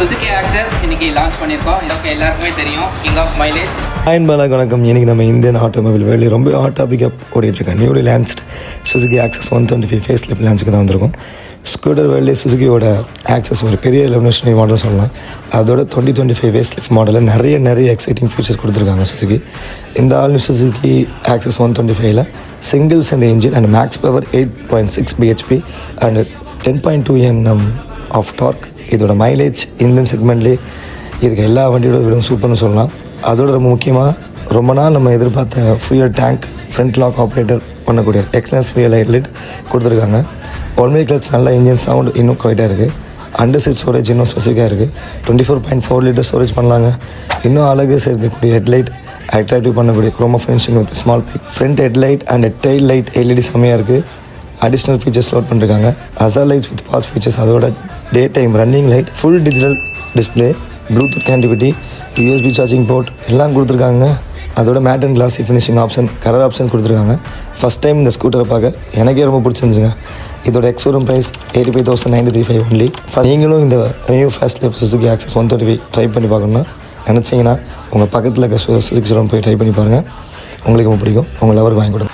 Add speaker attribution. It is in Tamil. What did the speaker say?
Speaker 1: சுசுகி ஆக்சஸ் இன்னைக்கு லான்ச் பண்ணியிருக்கோம். இதற்கு எல்லாருக்குமே தெரியும், கிங் ஆஃப் மைலேஜ்.
Speaker 2: வணக்கம். இன்றைக்கி நம்ம இந்தியன் ஆட்டோமொபைல் வேலையை ரொம்ப ஹாட் டாப்பிக்காக ஓடிட்டுருக்கேன். Newly launched Suzuki Access 125 face lift லான்ச்சுக்கு தான் வந்திருக்கும். ஸ்கூட்டர் வேலையை சுசுகியோட ஆக்சஸ் ஒரு பெரிய ரெவல்யூஷனரி மாடல் சொல்லலாம். அதோட 2025 ஃபேஸ் லிஃப்ட் மாடலில் நிறைய எக்ஸைட்டிங் ஃபீச்சர்ஸ் கொடுத்துருக்காங்க சுசுகி. இந்த ஆல் சுசுகி ஆக்சஸ் 125ல single cent engine and max power 8.6 bhp and 10.2 Nm of torque. இதோட மைலேஜ் இந்தியன் செக்மெண்ட்லேயே இருக்க எல்லா வண்டியோட விட சூப்பர்னு சொல்லலாம். அதோட ரொம்ப முக்கியமாக ரொம்ப நாள் நம்ம எதிர்பார்த்த fuel tank front lock operator பண்ணக்கூடிய எக்ஸ்டர்னல் ஃபியூயல் லைட் கொடுத்துருக்காங்க. ஒன் வே கிளச் நல்ல இன்ஜின் சவுண்ட் இன்னும் குவைட்டாக இருக்குது. அண்டர் சீட் ஸ்டோரேஜ் இன்னும் ஸ்பெசிஃபிக்காக இருக்குது. 24.4 லிட்டர் ஸ்டோரேஜ் பண்ணலாங்க. இன்னும் அழகு சேர்க்கக்கூடிய ஹெட்லைட் அட்ராக்டிவ் பண்ணக்கூடிய chrome finishing with small big front headlight and tail light LED செம்மையாக இருக்குது. அடிஷ்னல் ஃபீச்சர்ஸ் லோட் பண்ணிருக்காங்க. Hazard lights with pass features, அதோட day time running light, full digital display, Bluetooth connectivity, USB charging port எல்லாம் கொடுத்துருக்காங்க. அதோட matte and glossy finishing option, colour option கொடுத்துருக்காங்க. ஃபஸ்ட் டைம் இந்த ஸ்கூட்டரை பார்க்க எனக்கே ரொம்ப பிடிச்சிருந்துச்சுங்க. இதோட எக்ஸோரூம் ப்ரைஸ் 85,935 ஒன்லி. நீங்களும் இந்த new facelift Suzuki Access 125 try பண்ணி பார்க்கணுன்னா நினச்சிங்கன்னா உங்கள் பக்கத்தில் இருக்க சுசுகி ஷோரூம் போய் ட்ரை பண்ணி பாருங்கள். உங்களுக்கு ரொம்ப பிடிக்கும். உங்கள் லவருக்கு வாங்கி கொடுங்க.